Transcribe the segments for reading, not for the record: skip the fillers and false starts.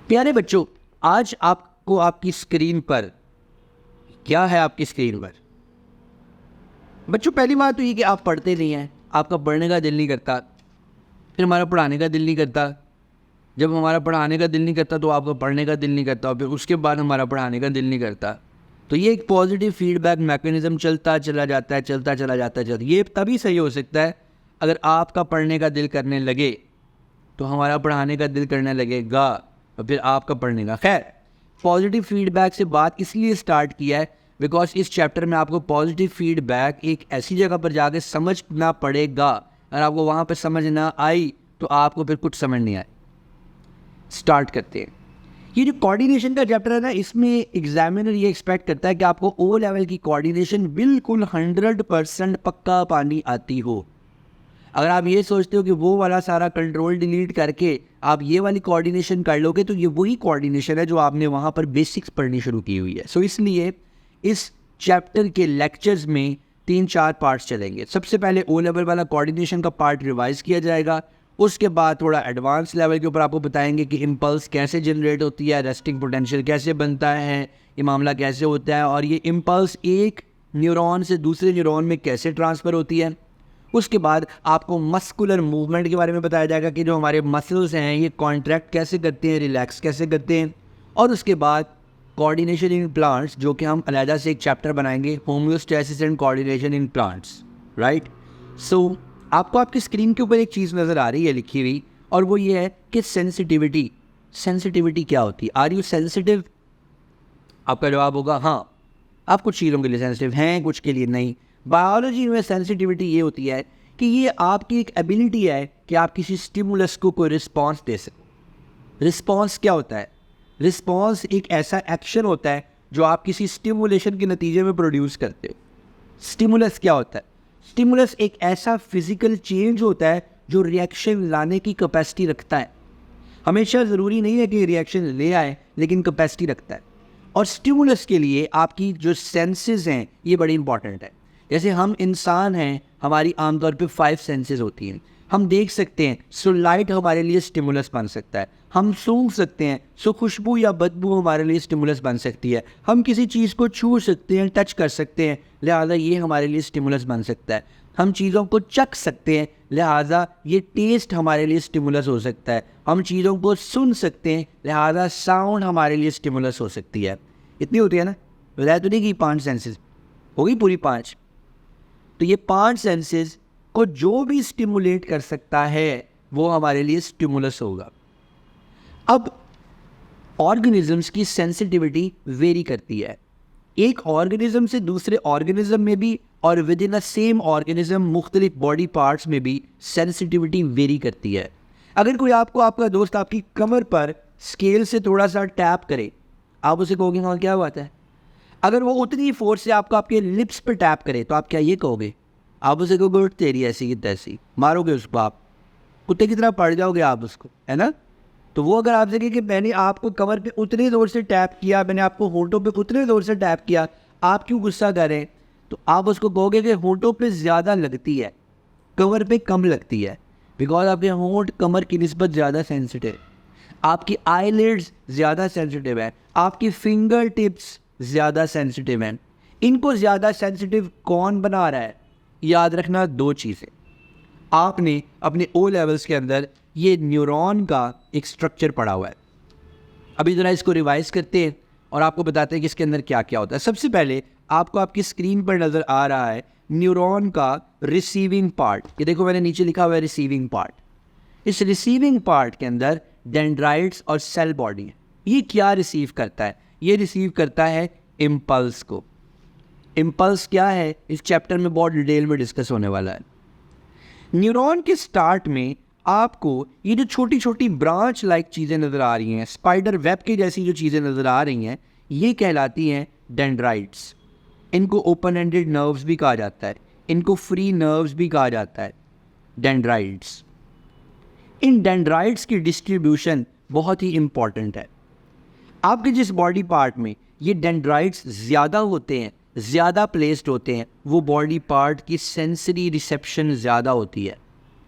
प्यारे बच्चों, आज आपको आपकी स्क्रीन पर क्या है? आपकी स्क्रीन पर बच्चों पहली बात तो ये कि आप पढ़ते नहीं हैं, आपका पढ़ने का दिल नहीं करता, फिर हमारा पढ़ाने का दिल नहीं करता। जब हमारा पढ़ाने का दिल नहीं करता तो आपका पढ़ने का दिल नहीं करता, फिर उसके बाद हमारा पढ़ाने का दिल नहीं करता। तो ये एक पॉजिटिव फीडबैक मैकेनिज्म चलता चला जाता है। ये तभी सही हो सकता है अगर आपका पढ़ने का दिल करने लगे तो हमारा पढ़ाने का दिल करने लगेगा और फिर आपका पढ़ने का। खैर, पॉजिटिव फीडबैक से बात इसलिए स्टार्ट किया है बिकॉज इस चैप्टर में आपको पॉजिटिव फीडबैक एक ऐसी जगह पर जाके समझना पड़ेगा। अगर आपको वहाँ पर समझ ना आई तो आपको फिर कुछ समझ नहीं आए। स्टार्ट करते हैं। ये जो कोऑर्डिनेशन का चैप्टर है ना, इसमें एग्जामिनर ये एक्सपेक्ट करता है कि आपको ओ लेवल की कोऑर्डिनेशन बिल्कुल 100% पक्का पानी आती हो। अगर आप ये सोचते हो कि वो वाला सारा कंट्रोल डिलीट करके आप ये वाली कोऑर्डिनेशन कर लोगे तो ये वही कोऑर्डिनेशन है जो आपने वहाँ पर बेसिक्स पढ़नी शुरू की हुई है। सो इसलिए इस चैप्टर के लेक्चर्स में 3-4 पार्ट्स चलेंगे। सबसे पहले ओ लेवल वाला कोऑर्डिनेशन का पार्ट रिवाइज किया जाएगा। उसके बाद थोड़ा एडवांस लेवल के ऊपर आपको बताएंगे कि इम्पल्स कैसे जनरेट होती है, रेस्टिंग पोटेंशियल कैसे बनता है, ये मामला कैसे होता है और ये इम्पल्स एक न्यूरॉन से दूसरे न्यूरॉन में कैसे ट्रांसफ़र होती है। उसके बाद आपको मस्कुलर मूवमेंट के बारे में बताया जाएगा कि जो हमारे मसल्स हैं ये कॉन्ट्रैक्ट कैसे करते हैं, रिलैक्स कैसे करते हैं। और उसके बाद कोऑर्डिनेशन इन प्लांट्स, जो कि हम अलहदा से एक चैप्टर बनाएंगे, homeostasis and coordination in plants, right. So आपको आपकी स्क्रीन के ऊपर एक चीज़ नज़र आ रही है लिखी हुई, और वो ये है कि सेंसिटिविटी क्या होती है। Are you sensitive? आपका जवाब होगा हाँ। आप कुछ चीज़ों के लिए सेंसिटिव हैं, कुछ के लिए नहीं। बायोलॉजी में सेंसिटिविटी ये होती है कि ये आपकी एक एबिलिटी है कि आप किसी स्टिमुलस को कोई रिस्पॉन्स दे सकें। रिस्पॉन्स क्या होता है? रिस्पॉन्स एक ऐसा एक्शन होता है जो आप किसी स्टिमुलेशन के नतीजे में प्रोड्यूस करते हो। स्टिमुलस क्या होता है? स्टिमुलस एक ऐसा फिजिकल चेंज होता है जो रिएक्शन लाने की कैपेसिटी रखता है। हमेशा ज़रूरी नहीं है कि रिएक्शन ले आए, लेकिन कैपेसिटी रखता है। और स्टिमुलस के लिए आपकी जो सेंसेस हैं ये बड़ी इंपॉर्टेंट है। जैसे हम इंसान हैं, हमारी आमतौर पे 5 सेंसेस होती हैं। हम देख सकते हैं, सो लाइट हमारे लिए स्टिमुलस बन सकता है। हम सूंघ सकते हैं, सो खुशबू या बदबू हमारे लिए स्टिमुलस बन सकती है। हम किसी चीज़ को छू सकते हैं, टच कर सकते हैं, लिहाजा ये हमारे लिए स्टिमुलस बन सकता है। हम चीज़ों को चख सकते हैं, लिहाजा ये टेस्ट हमारे लिए स्टिमुलस हो सकता है। हम चीज़ों को सुन सकते हैं, लिहाजा साउंड हमारे लिए स्टिमुलस हो सकती है। इतनी होती है ना, बताया तो नहीं कि 5 सेंसेस होगी, पूरी 5। तो ये 5 सेंसेस को जो भी स्टिमुलेट कर सकता है वो हमारे लिए स्टिमुलस होगा। अब ऑर्गेनिजम्स की सेंसिटिविटी वेरी करती है, एक ऑर्गेनिज्म से दूसरे ऑर्गेनिज्म में भी, और with in a same organism मुख्तलिफ बॉडी पार्ट्स में भी सेंसिटिविटी वेरी करती है। अगर कोई आपका दोस्त आपकी कमर पर स्केल से थोड़ा सा टैप करे, आप उसे कहोगे हाँ क्या बात है। अगर वो उतनी फोर्स से आपके लिप्स पे टैप करे तो आप क्या ये कहोगे? आप उसे कहोगे उठ तेरी ऐसी की तैसी, मारोगे उसको, आप कुत्ते की तरह पड़ जाओगे आप उसको, है ना। तो वो अगर आपसे कहे कि मैंने आपको कमर पे उतने ज़ोर से टैप किया, मैंने आपको होंठों पे उतने ज़ोर से टैप किया, आप क्यों गुस्सा कर रहे हैं? तो आप उसको कहोगे कि होंठों पे ज़्यादा लगती है, कमर पे कम लगती है, बिकॉज आपके होंठ कमर की निस्बत ज़्यादा सेंसिटिव, आपकी आईलिड्स ज़्यादा सेंसिटिव है, आपकी फिंगर टिप्स ज़्यादा सेंसिटिव हैं। इनको ज़्यादा सेंसिटिव कौन बना रहा है? याद रखना 2 चीज़ें। आपने अपने ओ लेवल्स के अंदर ये न्यूरॉन का एक स्ट्रक्चर पढ़ा हुआ है। अभी ज़रा इसको रिवाइज करते हैं और आपको बताते हैं कि इसके अंदर क्या क्या होता है। सबसे पहले आपको आपकी स्क्रीन पर नज़र आ रहा है न्यूरॉन का रिसीविंग पार्ट। ये देखो मैंने नीचे लिखा हुआ है रिसीविंग पार्ट। इस रिसीविंग पार्ट के अंदर डेंड्राइट्स और सेल बॉडी है। ये क्या रिसीव करता है? ये रिसीव करता है इम्पल्स को। इम्पल्स क्या है इस चैप्टर में बहुत डिटेल में डिस्कस होने वाला है। न्यूरॉन के स्टार्ट में आपको ये जो छोटी छोटी ब्रांच लाइक चीज़ें नज़र आ रही हैं, स्पाइडर वेब की जैसी जो चीज़ें नज़र आ रही हैं, ये कहलाती हैं डेंड्राइट्स। इनको ओपन एंडेड नर्व्स भी कहा जाता है, इनको फ्री नर्व्स भी कहा जाता है, डेंड्राइट्स। इन डेंड्राइट्स की डिस्ट्रीब्यूशन बहुत ही इम्पॉर्टेंट है। आपके जिस बॉडी पार्ट में ये डेंड्राइट्स ज़्यादा होते हैं, ज़्यादा प्लेस्ड होते हैं, वो बॉडी पार्ट की सेंसरी रिसेप्शन ज़्यादा होती है।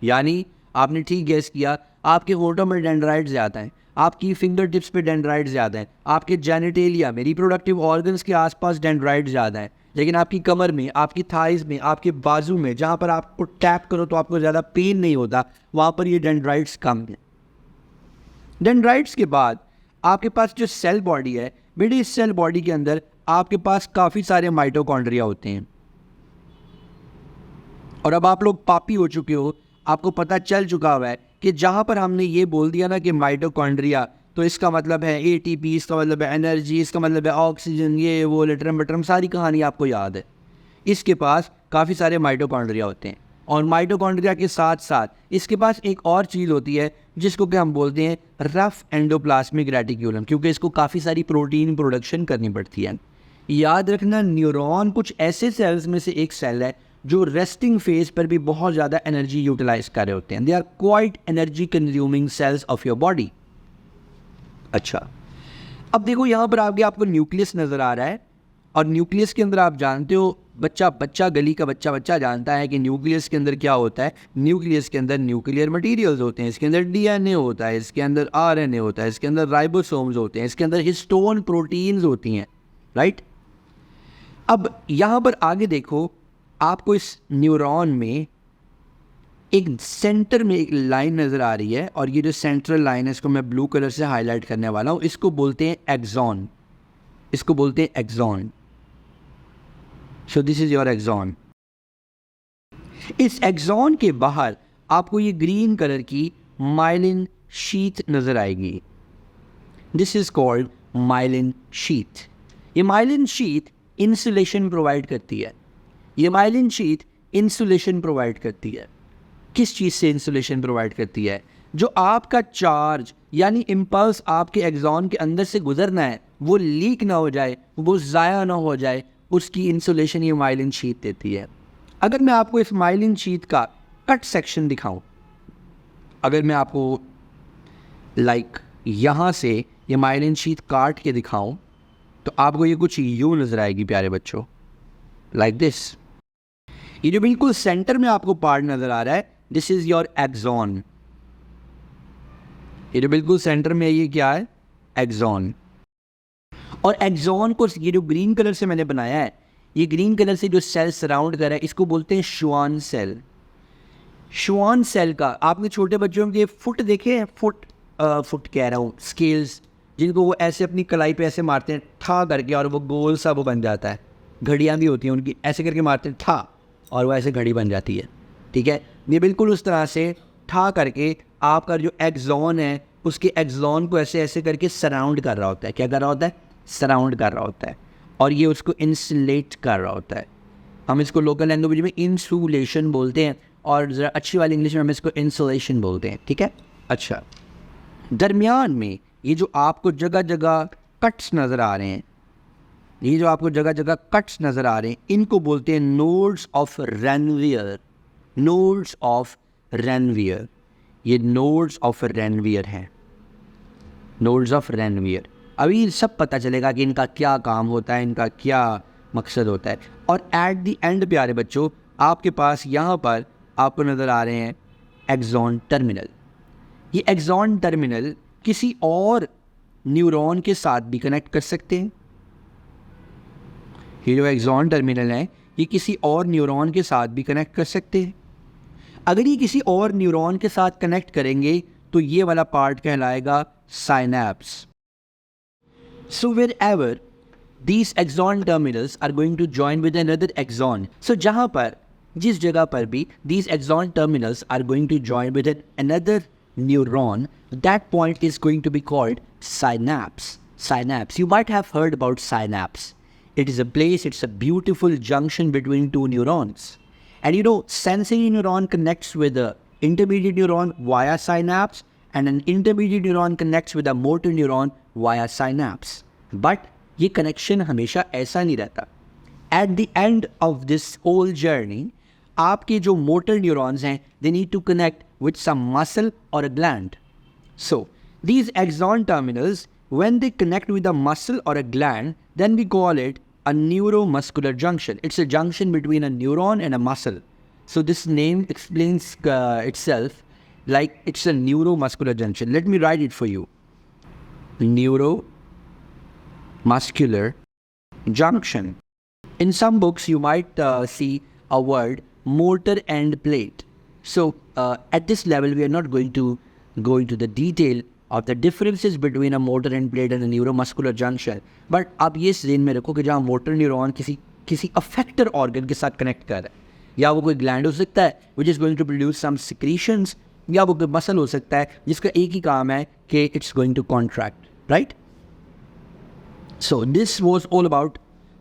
यानी आपने ठीक गेस किया, आपके होंठों में डेंड्राइट्स ज़्यादा हैं, आपकी फिंगर टिप्स पे डेंड्राइट ज़्यादा है, आपके जेनिटेलिया में रिप्रोडक्टिव ऑर्गन्स के आसपास डेंड्राइट ज़्यादा है, लेकिन आपकी कमर में, आपकी थाइज में, आपके बाजू में जहाँ पर आपको टैप करो तो आपको ज़्यादा पेन नहीं होता, वहाँ पर ये डेंड्राइट्स कम है। डेंड्राइट्स के बाद आपके पास जो सेल बॉडी है बेटे, इस सेल बॉडी के अंदर आपके पास काफ़ी सारे माइटोकॉन्ड्रिया होते हैं। और अब आप लोग पापी हो चुके हो, आपको पता चल चुका हुआ है कि जहाँ पर हमने ये बोल दिया ना कि माइटोकॉन्ड्रिया, तो इसका मतलब है एटीपी, इसका मतलब है एनर्जी, इसका मतलब है ऑक्सीजन, ये वो लिटरम बटरम सारी कहानी आपको याद है। इसके पास काफ़ी सारे माइटोकॉन्ड्रिया होते हैं और माइटोकॉन्ड्रिया के साथ साथ इसके पास एक और चीज़ होती है जिसको कि हम बोलते हैं रफ एंडोप्लाज्मिक रेटिक्यूलम, क्योंकि इसको काफ़ी सारी प्रोटीन प्रोडक्शन करनी पड़ती है। याद रखना, न्यूरॉन कुछ ऐसे सेल्स में से एक सेल है जो रेस्टिंग फेज पर भी बहुत ज़्यादा एनर्जी यूटिलाइज कर रहे होते हैं। They are quite energy consuming cells of your body. अच्छा, अब देखो यहाँ पर आगे आपको न्यूक्लियस नज़र आ रहा है और न्यूक्लियस के अंदर आप जानते हो, बच्चा गली का बच्चा जानता है कि न्यूक्लियस के अंदर क्या होता है। न्यूक्लियस के अंदर न्यूक्लियर मटेरियल्स होते हैं, इसके अंदर डीएनए होता है, इसके अंदर आरएनए होता है, इसके अंदर राइबोसोम्स होते हैं, इसके अंदर हिस्टोन प्रोटीन्स होती हैं, राइट। अब यहाँ पर आगे देखो, आपको इस न्यूरॉन में एक सेंटर में एक लाइन नज़र आ रही है और ये जो सेंट्रल लाइन है इसको मैं ब्लू कलर से हाईलाइट करने वाला हूँ। इसको बोलते हैं एक्सॉन, इसको बोलते हैं axon. So this is your axon. इस एक्सॉन के बाहर आपको ये ग्रीन कलर की माइलिन शीथ नज़र आएगी। This is called myelin sheath. ये माइलिन शीथ इंसुलेशन प्रोवाइड करती है। ये माइलिन शीथ इंसुलेशन प्रोवाइड करती है। किस चीज़ से इंसुलेशन प्रोवाइड करती है? जो आपका चार्ज यानी इम्पल्स आपके एक्सॉन के अंदर से गुजरना है वो लीक ना हो जाए, वो ज़ाया ना हो जाए, उसकी इंसुलेशन ये माइलिन शीथ देती है। अगर मैं आपको इस माइलिन शीथ का कट सेक्शन दिखाऊं, अगर मैं आपको यहाँ से ये माइलिन शीथ काट के दिखाऊं तो आपको ये कुछ यूँ नज़र आएगी प्यारे बच्चों, लाइक दिस। ये जो बिल्कुल सेंटर में आपको पार्ट नज़र आ रहा है, दिस इज़ योर एक्सॉन। ये जो बिल्कुल सेंटर में है ये क्या है? एक्सॉन। और एक्सॉन को ये जो ग्रीन कलर से मैंने बनाया है, ये ग्रीन कलर से जो सेल सराउंड कर रहा है इसको बोलते हैं श्वान सेल। श्वान सेल का आपने छोटे बच्चों के फुट देखे हैं? फुट कह रहा हूँ, स्केल्स, जिनको वो ऐसे अपनी कलाई पे ऐसे मारते हैं ठा करके और वो गोल सा वो बन जाता है। घड़ियाँ भी होती हैं उनकी, ऐसे करके मारते हैं ठा और वो ऐसे घड़ी बन जाती है, ठीक है। ये बिल्कुल उस तरह से ठा करके आपका जो एक्सॉन है उसके एक्सॉन को ऐसे ऐसे करके सराउंड कर रहा होता है। क्या कर रहा होता है? सराउंड कर रहा होता है और ये उसको इंसुलेट कर रहा होता है। हम इसको लोकल लैंग्वेज में इंसुलेशन बोलते हैं और ज़रा अच्छी वाली इंग्लिश में हम इसको इंसुलेशन बोलते हैं, ठीक है। अच्छा, दरमियान में ये जो आपको जगह जगह कट्स नज़र आ रहे हैं, ये जो आपको जगह जगह कट्स नज़र आ रहे हैं, इनको बोलते हैं nodes of Ranvier. Nodes of Ranvier, ये नोड्स ऑफ रेनवियर हैं, नोड्स ऑफ रेनवियर। अभी सब पता चलेगा कि इनका क्या काम होता है, इनका क्या मकसद होता है। और एट द एंड प्यारे बच्चों, आपके पास यहाँ पर आपको नज़र आ रहे हैं एक्सॉन टर्मिनल। ये एक्सॉन टर्मिनल किसी और न्यूरॉन के साथ भी कनेक्ट कर सकते हैं। ये जो एक्सॉन टर्मिनल है ये किसी और न्यूरॉन के साथ भी कनेक्ट कर सकते हैं। अगर ये किसी और न्यूरॉन के साथ कनेक्ट करेंगे तो ये वाला पार्ट कहलाएगा synapse. So wherever these axon terminals are going to join with another axon, so जहाँ पर जिस जगह पर भी these axon terminals are going to join with another neuron, that point is going to be called synapse. Synapse. You might have heard about synapse. It is a place, it's a beautiful junction between two neurons. And you know, sensory neuron connects with the intermediate neuron via synapse, and an intermediate neuron connects with a motor neuron via synapse. But ये connection हमेशा ऐसा नहीं रहता. At the end of this whole journey, आपके जो motor neurons हैं, they need to connect with some muscle or a gland. So these axon terminals, when they connect with a muscle or a gland, then we call it a neuromuscular junction. It's a junction between a neuron and a muscle. So this name explains itself like it's a neuromuscular junction. Let me write it for you. neuromuscular junction. In some books, you might see a word motor end plate. So at this level, we are not going to go into the detail of the differences between a motor end plate and a neuromuscular junction. But आप ये ध्यान में रखो कि जहाँ motor neuron किसी effector organ के साथ कनेक्ट कर रहा है, या वो कोई ग्लैंड हो सकता है which is going to produce some secretions, या वो कोई मसल हो सकता है जिसका एक ही काम है कि it's going to contract, right. So this was all about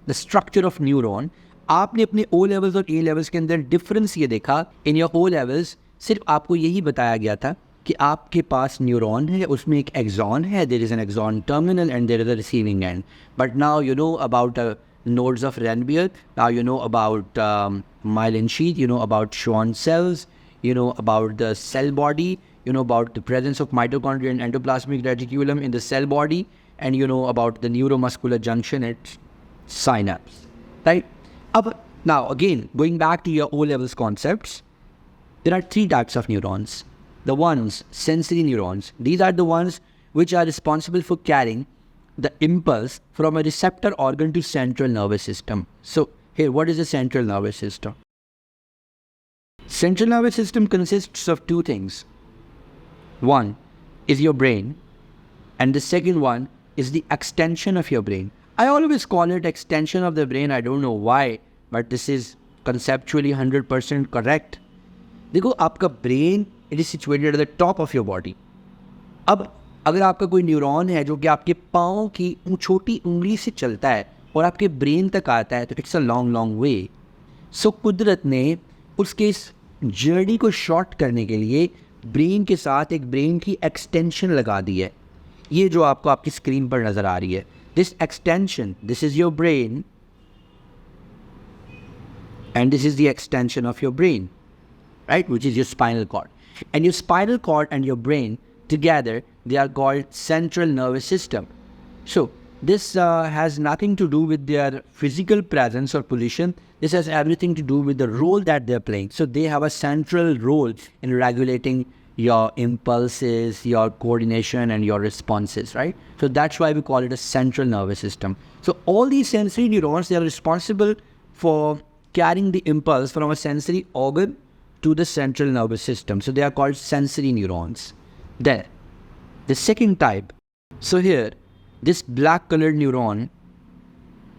the structure of neuron. आपने अपने ओ लेवल्स और ए लेवल्स के अंदर डिफरेंस ये देखा. इन योर ओ लेवल्स सिर्फ आपको यही बताया गया था कि आपके पास न्यूरॉन है, उसमें एक एक्सॉन है, there is an axon terminal end there is a receiving end. But now you know about nodes of Ranvier, now you know about myelin sheath, you know about Schwann cells, you know about the cell body, you know about the presence of mitochondria and endoplasmic reticulum in the cell body, and you know about the neuromuscular junction at synapse, right? Now again, going back to your O-levels concepts, there are three types of neurons. The ones, sensory neurons, these are the ones which are responsible for carrying the impulse from a receptor organ to central nervous system. So here, what is the central nervous system? Central nervous system consists of two things. One is your brain, and the second one is the extension of your brain. I always call it extension of the brain. I don't know why, but this is conceptually 100% correct. देखो, आपका brain, it is situated at the top of your body. अब अगर आपका कोई neuron है जो कि आपके पाँव की छोटी उंगली से चलता है और आपके ब्रेन तक आता है, तो it's a long long way. So कुदरत ने उसके इस जर्नी को शॉर्ट करने के लिए ब्रेन के साथ एक ब्रेन की एक्सटेंशन लगा दी है. ये जो आपको आपकी स्क्रीन पर नज़र आ रही है, this extension, this is your brain and this is the extension of your brain, right, which is your spinal cord. And your spinal cord and your brain together, they are called central nervous system. So this has nothing to do with their physical presence or position. This has everything to do with the role that they're playing. So they have a central role in regulating your impulses, your coordination, and your responses, right? So that's why we call it a central nervous system. So all these sensory neurons, they are responsible for carrying the impulse from a sensory organ to the central nervous system. So they are called sensory neurons. There, the second type. So here, this black colored neuron,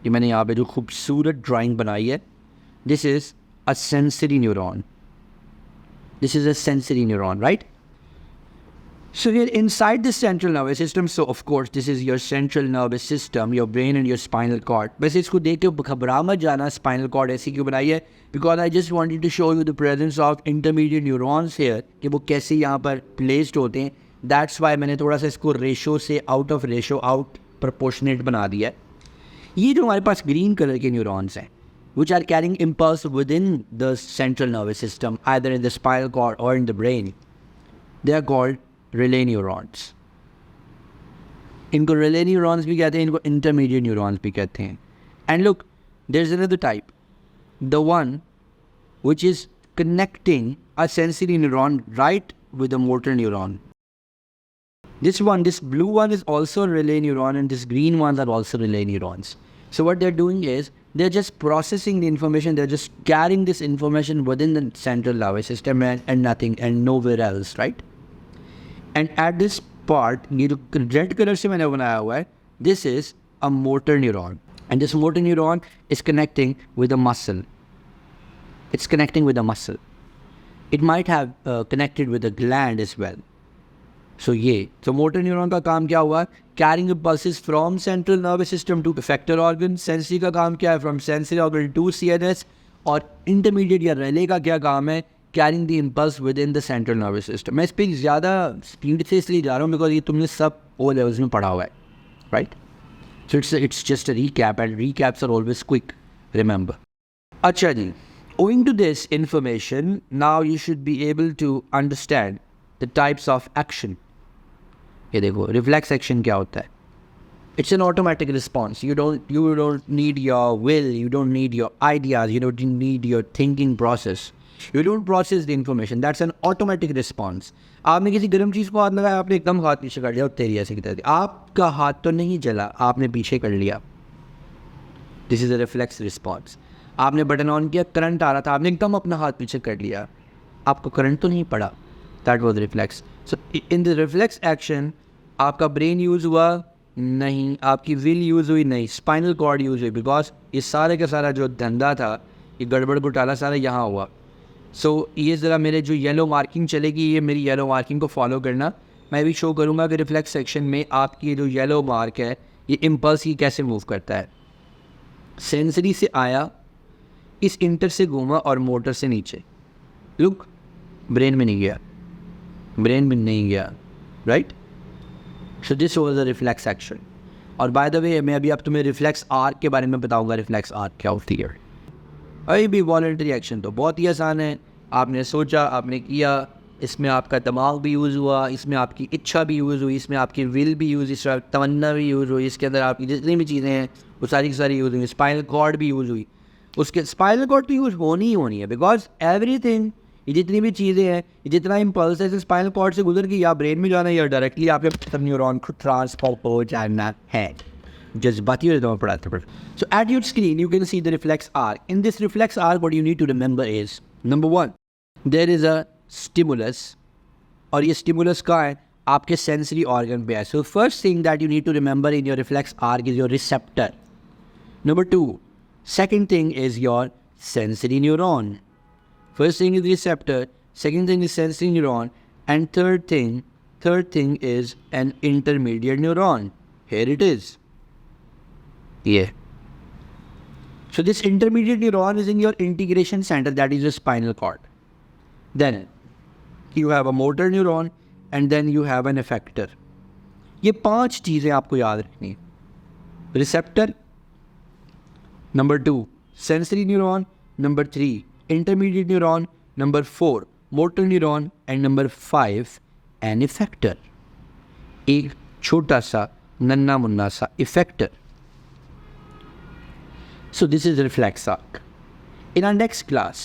ये मैंने यहाँ पे जो खूबसूरत drawing बनाई है, this is a sensory neuron. This is a sensory neuron, right? So here inside the central nervous system, so of course this is your central nervous system, your brain and your spinal cord. बस इसको देख के घबरा मत जाना, spinal cord ऐसी क्यों बनाई है? Because I just wanted to show you the presence of intermediate neurons here, कि वो कैसे यहाँ पर placed होते हैं. That's why मैंने थोड़ा सा इसको रेशो से out of ratio, out proportionate बना दिया है. ये जो हमारे पास green color के neurons हैं, which are carrying impulse within the central nervous system, either in the spinal cord or in the brain, they are called relay neurons. इनको relay neurons भी कहते हैं, इनको intermediate neurons भी कहते हैं. And look, there's another type, the one which is connecting a sensory neuron right with a motor neuron. This one, this blue one is also a relay neuron, and this green ones are also relay neurons. So what they're doing is, they're just processing the information, they're just carrying this information within the central nervous system and nothing, and nowhere else, right? And at this part, ये जो red color से मैंने बनाया हुआ है, this is a motor neuron. And this motor neuron is connecting with a muscle. It's connecting with a muscle. It might have connected with a gland as well. So so motor neuron का काम क्या हुआ? Carrying impulses from central nervous system to effector organ. Sensory का काम क्या है? From sensory organ to CNS. और intermediate या relay का क्या काम है? Carrying the impulse within the central nervous system. मैं इस पर ज़्यादा स्पीड से इसलिए जा रहा हूँ because ये तुमने सब O levels में पढ़ा हुआ है, right? So it's just a recap, and recaps are always quick, remember. अच्छा जी, owing to this information, now you should be able to understand the types of action. ये देखो, reflex action क्या होता है? It's an automatic response. You don't need your will, you don't need your ideas, you don't need your thinking process. You don't process the information, that's an automatic response. आपने किसी गर्म चीज़ को हाथ लगाया, आपने एकदम हाथ पीछे कर लिया और तेरी ऐसे की तरह, आपका हाथ तो नहीं जला, आपने पीछे कर लिया। This is a reflex response. आपने बटन ऑन किया, करंट आ रहा था, आपने एकदम अपना हाथ पीछे कर लिया, आपको करंट तो नहीं पड़ा, that was reflex. So in the reflex action आपका ब्रेन यूज़ हुआ नहीं, आपकी विल यूज़ हुई नहीं, स्पाइनल कॉर्ड यूज़ हुई, बिकॉज ये सारे का सारा जो धंधा था, ये गड़बड़ घोटाला सारा यहाँ हुआ। सो ये ज़रा मेरे जो येलो मार्किंग चलेगी, ये मेरी येलो मार्किंग को फॉलो करना। मैं भी शो करूँगा कि रिफ्लेक्स सेक्शन में आपकी जो येलो मार्क है, ये इम्पल्स ही कैसे मूव करता है। सेंसरी से आया, इस इंटर से घूमा और मोटर से नीचे, लुक, ब्रेन में नहीं गया, ब्रेन में नहीं गया, right. So this was the reflex action. और बाय द वे मैं अभी अब तुम्हें रिफ्लेक्स आर्क के बारे में बताऊंगा, रिफ्लेक्स आर्क क्या होती है। अभी भी वॉलंटरी एक्शन तो बहुत ही आसान है, आपने सोचा, आपने किया, इसमें आपका दिमाग भी यूज़ हुआ, इसमें आपकी इच्छा भी यूज़ हुई, इसमें आपकी विल भी यूज़, इसमें तमन्ना भी यूज़ हुई, इसके अंदर आपकी जितनी भी चीज़ें हैं वो सारी की सारी यूज़ हुई, स्पाइनल कॉर्ड भी यूज़ हुई, उसके स्पाइनल कॉर्ड तो यूज़ होनी ही होनी है, बिकॉज एवरीथिंग, ये जितनी भी चीज़ें हैं, ये जितना इम्पल्स है, स्पाइनल कॉर्ड से गुजर के या ब्रेन में जाना या डायरेक्टली आपके न्यूरॉन को ट्रांसफर हो जाना है। जज्बाती हो जाता पढ़ाते पढ़। So at your screen you can see the reflex arc. In this reflex arc what you need to remember is, number 1, there is a stimulus, और ये स्टिमुलस का है आपके सेंसरी ऑर्गन पे है। So first thing that you need to remember in your reflex arc is your receptor. Number 2, second thing is your sensory neuron. First thing is receptor, second thing is sensory neuron, and third thing is an intermediate neuron. Here it is. Yeah. So this intermediate neuron is in your integration center, that is your spinal cord. Then you have a motor neuron and then you have an effector. ये 5 चीज़ें आपको याद रखनी है। Receptor, Number 2, sensory neuron. Number 3, intermediate neuron. Number 4, motor neuron. And number 5, an effector. एक छोटा सा नन्ना मुन्ना सा effector. So this is reflex arc. In our next class,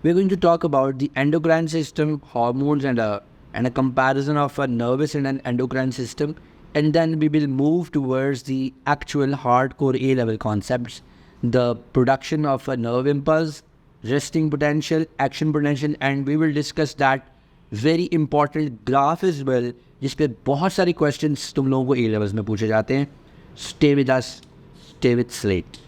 we're going to talk about the endocrine system, hormones, and a comparison of a nervous and an endocrine system. And then we will move towards the actual hardcore A-level concepts. The production of a nerve impulse, resting potential, action potential, and we will discuss that very important graph as well, जिस पे बहुत सारे questions तुम लोगों को A levels में पूछे जाते हैं. Stay with us, stay with Slate.